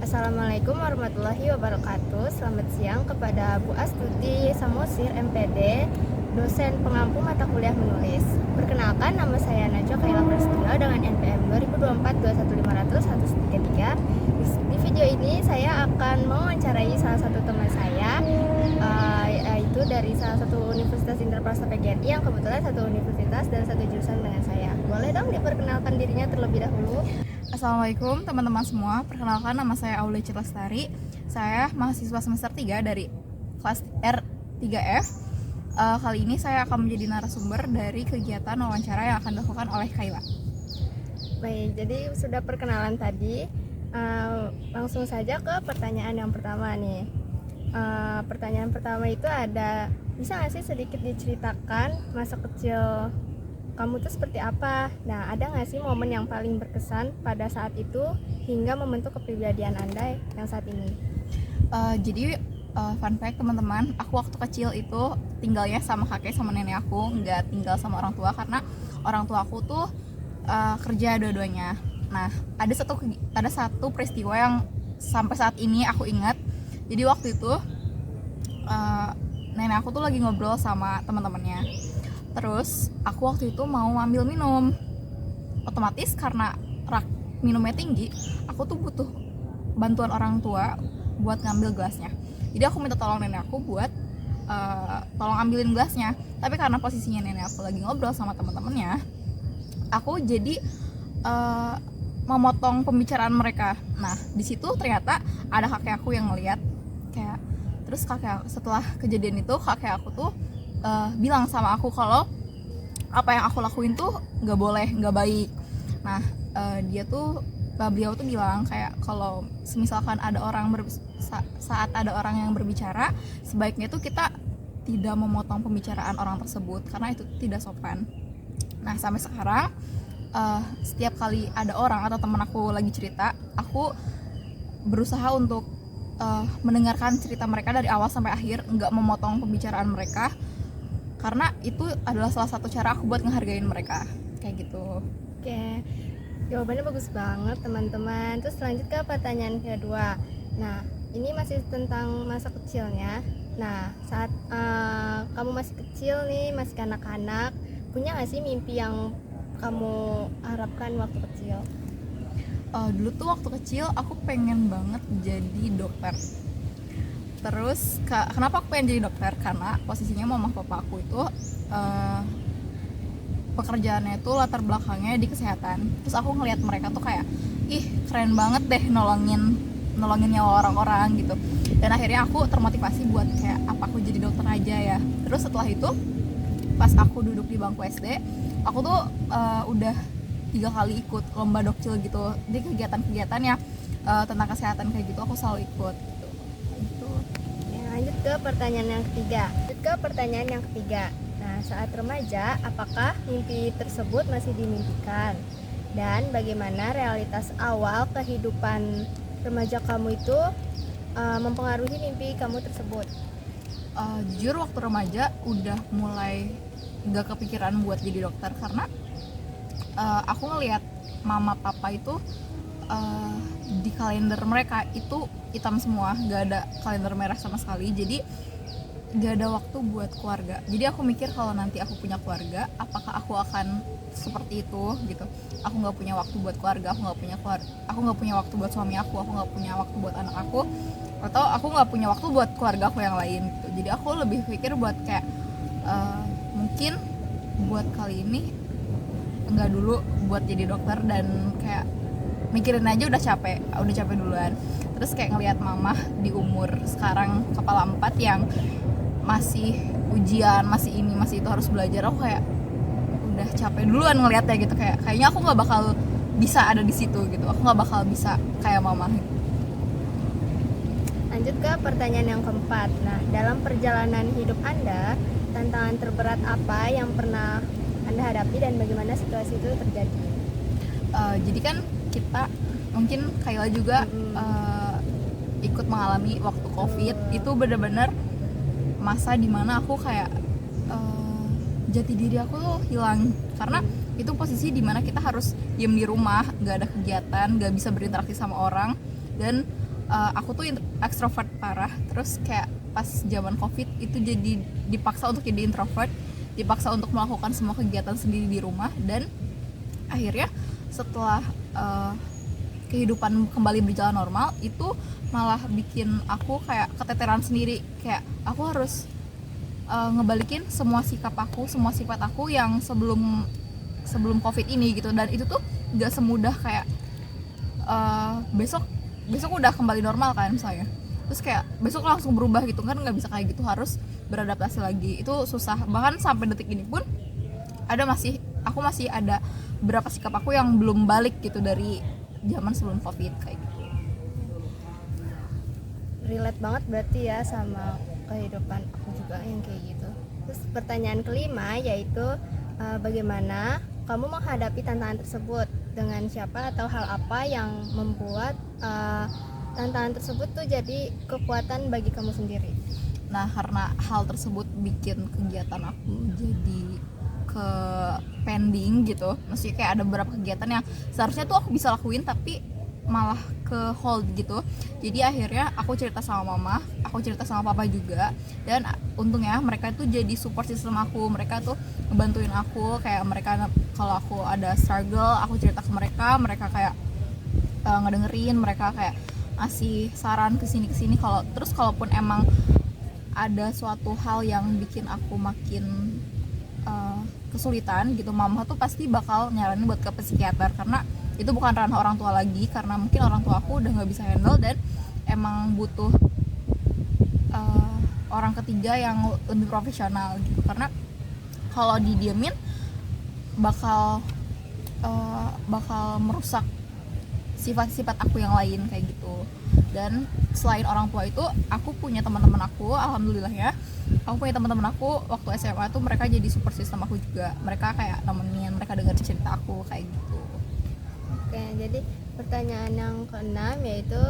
Assalamualaikum warahmatullahi wabarakatuh. Selamat siang kepada Bu Astuti Samosir MPD, dosen pengampu mata kuliah menulis. Perkenalkan, nama saya Najwa Kaila Prasetyo dengan NPM 2024 Di video ini saya akan mewawancarai salah satu teman saya, yaitu dari salah satu Universitas Interprasta PGRI yang kebetulan satu universitas dan satu jurusan dengan saya. Boleh dong diperkenalkan dirinya terlebih dahulu? Assalamualaikum teman-teman semua, perkenalkan nama saya Aulia Citlastari. Saya mahasiswa semester 3 dari kelas R3F. Kali ini saya akan menjadi narasumber dari kegiatan wawancara yang akan dilakukan oleh Kaila. Baik, jadi sudah perkenalan tadi, langsung saja ke pertanyaan yang pertama nih. Pertanyaan pertama itu ada, bisa nggak sih sedikit diceritakan masa kecil kamu tuh seperti apa? Nah, ada nggak sih momen yang paling berkesan pada saat itu hingga membentuk kepribadian Anda yang saat ini? Jadi fun fact teman-teman, aku waktu kecil itu tinggalnya sama kakek sama nenek aku, nggak tinggal sama orang tua karena orang tua aku tuh kerja dua-duanya. Nah, ada satu peristiwa yang sampai saat ini aku ingat. Jadi waktu itu nenek aku tuh lagi ngobrol sama teman-temannya. Terus aku waktu itu mau ambil minum, otomatis karena rak minumnya tinggi, aku tuh butuh bantuan orang tua buat ngambil gelasnya. Jadi aku minta tolong nenek aku buat tolong ambilin gelasnya. Tapi karena posisinya nenek aku lagi ngobrol sama teman-temannya, aku jadi memotong pembicaraan mereka. Nah, di situ ternyata ada kakek aku yang ngeliat kayak. Terus setelah kejadian itu kakek aku tuh bilang sama aku kalau apa yang aku lakuin tuh nggak boleh, nggak baik. Nah, beliau tuh bilang kayak kalau misalkan saat ada orang yang berbicara, sebaiknya tuh kita tidak memotong pembicaraan orang tersebut karena itu tidak sopan. Nah, sampai sekarang setiap kali ada orang atau teman aku lagi cerita, aku berusaha untuk mendengarkan cerita mereka dari awal sampai akhir, nggak memotong pembicaraan mereka, karena itu adalah salah satu cara aku buat ngehargain mereka, kayak gitu. Oke, jawabannya bagus banget teman-teman. Terus lanjut ke pertanyaan kedua. Nah, ini masih tentang masa kecilnya. Nah, saat kamu masih kecil nih, masih kanak-kanak, punya nggak sih mimpi yang kamu harapkan waktu kecil? Dulu tuh waktu kecil aku pengen banget jadi dokter. Terus kenapa aku pengen jadi dokter? Karena posisinya mama papa aku itu pekerjaannya itu latar belakangnya di kesehatan. Terus aku ngelihat mereka tuh kayak, ih keren banget deh nolongin nyawa orang-orang gitu. Dan akhirnya aku termotivasi buat kayak apa aku jadi dokter aja ya. Terus setelah itu pas aku duduk di bangku SD, aku tuh udah 3 kali ikut lomba dokcil gitu. Jadi kegiatan-kegiatan yang tentang kesehatan kayak gitu aku selalu ikut. Lanjut ke pertanyaan yang ketiga. Nah, saat remaja, apakah mimpi tersebut masih dimimpikan? Dan bagaimana realitas awal kehidupan remaja kamu itu mempengaruhi mimpi kamu tersebut? Jujur waktu remaja udah mulai gak kepikiran buat jadi dokter karena aku ngelihat mama papa itu di kalender mereka itu hitam semua, gak ada kalender merah sama sekali. Jadi gak ada waktu buat keluarga. Jadi aku mikir kalau nanti aku punya keluarga, apakah aku akan seperti itu gitu. Aku nggak punya waktu buat keluarga, aku nggak punya waktu buat suami aku nggak punya waktu buat anak aku, atau aku nggak punya waktu buat keluarga aku yang lain gitu. Jadi aku lebih pikir buat kayak mungkin buat kali ini enggak dulu buat jadi dokter, dan kayak mikirin aja udah capek duluan. Terus kayak ngelihat mama di umur sekarang kepala 4 yang masih ujian, masih itu harus belajar, aku kayak udah capek duluan ngelihatnya gitu. Kayaknya aku nggak bakal bisa ada di situ gitu, aku nggak bakal bisa kayak mama gitu. Lanjut ke pertanyaan yang keempat. Nah, dalam perjalanan hidup Anda, tantangan terberat apa yang pernah Anda hadapi dan bagaimana situasi itu terjadi? Jadi kan kita mungkin Kayla juga ikut mengalami waktu COVID. Itu benar-benar masa dimana aku kayak jati diri aku tuh hilang, karena itu posisi dimana kita harus diem di rumah, nggak ada kegiatan, nggak bisa berinteraksi sama orang, dan aku tuh extrovert parah, terus kayak pas zaman covid itu jadi dipaksa untuk jadi introvert, dipaksa untuk melakukan semua kegiatan sendiri di rumah, dan akhirnya setelah kehidupan kembali berjalan normal itu malah bikin aku kayak keteteran sendiri, kayak aku harus ngebalikin semua sikap aku, semua sifat aku yang sebelum covid ini gitu. Dan itu tuh gak semudah kayak besok udah kembali normal kan misalnya, terus kayak besok langsung berubah gitu kan, nggak bisa kayak gitu, harus beradaptasi lagi, itu susah. Bahkan sampai detik ini pun aku masih ada beberapa sikap aku yang belum balik gitu dari zaman sebelum covid kayak gitu. Relate banget berarti ya sama kehidupan aku juga yang kayak gitu. Terus pertanyaan kelima yaitu bagaimana kamu menghadapi tantangan tersebut, dengan siapa atau hal apa yang membuat tantangan tersebut tuh jadi kekuatan bagi kamu sendiri. Nah, karena hal tersebut bikin kegiatan aku jadi ke pending gitu, maksudnya kayak ada beberapa kegiatan yang seharusnya tuh aku bisa lakuin tapi malah ke hold gitu. Jadi akhirnya aku cerita sama mama, aku cerita sama papa juga, dan untungnya mereka tuh jadi support system aku. Mereka tuh ngebantuin aku, kayak mereka kalau aku ada struggle aku cerita ke mereka, mereka kayak ngedengerin, mereka kayak ngasih saran kesini kalau terus kalaupun emang ada suatu hal yang bikin aku makin kesulitan gitu, mama tuh pasti bakal nyaranin buat ke psikiater, karena itu bukan ranah orang tua lagi, karena mungkin orang tua aku udah nggak bisa handle dan emang butuh orang ketiga yang lebih profesional gitu. Karena kalau didiemin bakal merusak sifat-sifat aku yang lain kayak gitu. Dan selain orang tua itu, aku punya teman-teman aku, alhamdulillah ya, aku punya teman-teman aku waktu SMA tuh mereka jadi support system aku juga. Mereka kayak nemenin, mereka dengar cerita aku kayak gitu. Oke, jadi pertanyaan yang keenam yaitu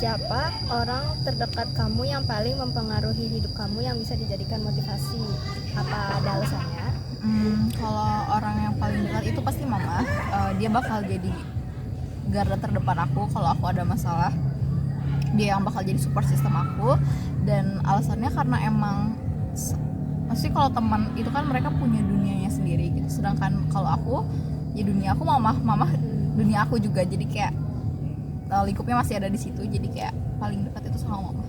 siapa orang terdekat kamu yang paling mempengaruhi hidup kamu yang bisa dijadikan motivasi? Apa ada alasannya? Kalau orang yang paling dekat itu pasti mama. Dia bakal jadi garda terdepan aku kalau aku ada masalah. Dia yang bakal jadi support system aku, dan alasannya karena emang maksudnya kalau teman itu kan mereka punya dunianya sendiri gitu, sedangkan kalau aku ya dunia aku mama dunia aku juga, jadi kayak lingkupnya masih ada di situ, jadi kayak paling dekat itu sama mama.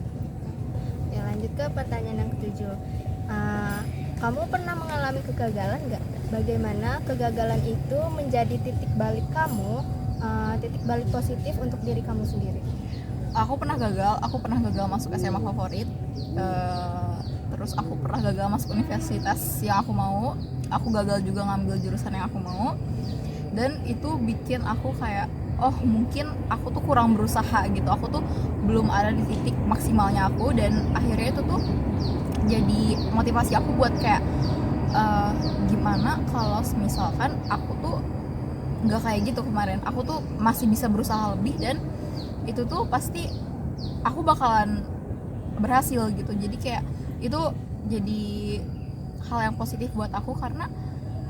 Ya, lanjut ke pertanyaan yang ketujuh. Kamu pernah mengalami kegagalan nggak? Bagaimana kegagalan itu menjadi titik balik kamu, titik balik positif untuk diri kamu sendiri? Aku pernah gagal masuk SMA favorit, terus aku pernah gagal masuk universitas yang aku mau, aku gagal juga ngambil jurusan yang aku mau, dan itu bikin aku kayak oh mungkin aku tuh kurang berusaha gitu, aku tuh belum ada di titik maksimalnya aku, dan akhirnya itu tuh jadi motivasi aku buat kayak gimana kalau misalkan aku tuh nggak kayak gitu kemarin, aku tuh masih bisa berusaha lebih, dan itu tuh pasti aku bakalan berhasil gitu. Jadi kayak itu jadi hal yang positif buat aku, karena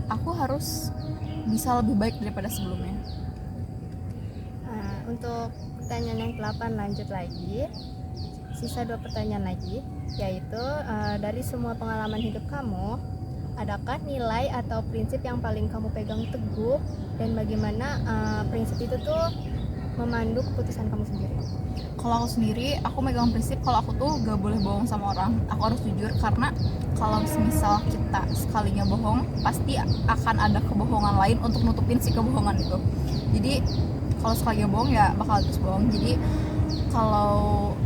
aku harus bisa lebih baik daripada sebelumnya. Untuk pertanyaan yang ke-8 lanjut lagi, sisa 2 pertanyaan lagi, yaitu dari semua pengalaman hidup kamu, adakah nilai atau prinsip yang paling kamu pegang teguh, dan bagaimana prinsip itu tuh memandu keputusan kamu sendiri? Kalau aku sendiri, aku megang prinsip kalau aku tuh gak boleh bohong sama orang, aku harus jujur, karena kalau misal kita sekalinya bohong, pasti akan ada kebohongan lain untuk nutupin si kebohongan itu. Jadi kalau sekalinya bohong ya bakal terus bohong. Jadi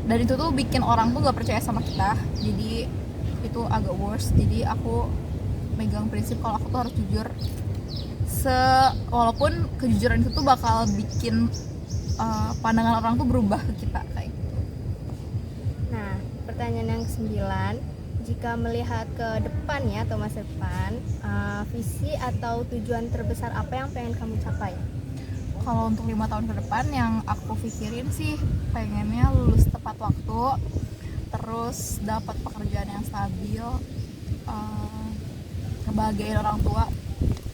dan itu tuh bikin orang tuh gak percaya sama kita, jadi itu agak worse. Jadi aku megang prinsip kalau aku tuh harus jujur, walaupun kejujuran itu tuh bakal bikin pandangan orang tuh berubah ke kita kayak gitu. Nah, pertanyaan yang ke-9, jika melihat ke depan ya atau masa depan, visi atau tujuan terbesar apa yang pengen kamu capai? Kalau untuk 5 tahun ke depan yang aku pikirin sih pengennya lulus tepat waktu, terus dapat pekerjaan yang stabil, ngebahagiain orang tua.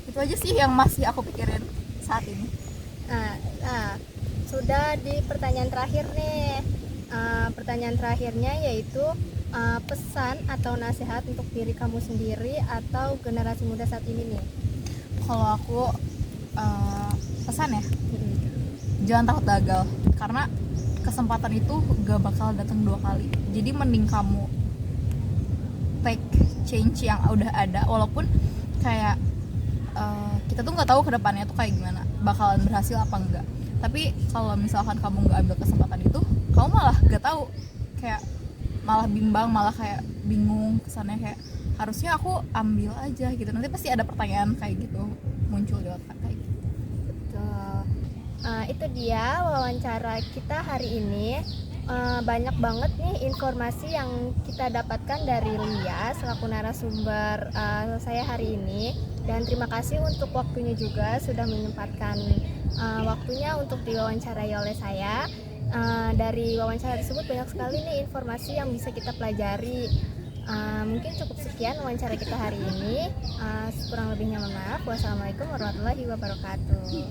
Itu aja sih yang masih aku pikirin saat ini. Nah, sudah di pertanyaan terakhir nih. Pertanyaan terakhirnya yaitu pesan atau nasihat untuk diri kamu sendiri atau generasi muda saat ini nih. Kalau aku pesan ya, jangan takut gagal, karena kesempatan itu gak bakal datang 2 kali. Jadi mending kamu take change yang udah ada, walaupun kayak kita tuh nggak tahu kedepannya tuh kayak gimana, bakalan berhasil apa enggak. Tapi kalau misalkan kamu nggak ambil kesempatan itu, kamu malah gak tahu, kayak malah bimbang, malah kayak bingung kesannya, kayak harusnya aku ambil aja gitu. Nanti pasti ada pertanyaan kayak gitu muncul di otak kayak gitu. Betul. Itu dia wawancara kita hari ini. Banyak banget nih informasi yang kita dapatkan dari Lia selaku narasumber saya hari ini, dan terima kasih untuk waktunya juga sudah menyempatkan waktunya untuk diwawancarai oleh saya. Dari wawancara tersebut banyak sekali nih informasi yang bisa kita pelajari. Mungkin cukup sekian wawancara kita hari ini. Kurang lebihnya mohon maaf. Wassalamualaikum warahmatullahi wabarakatuh.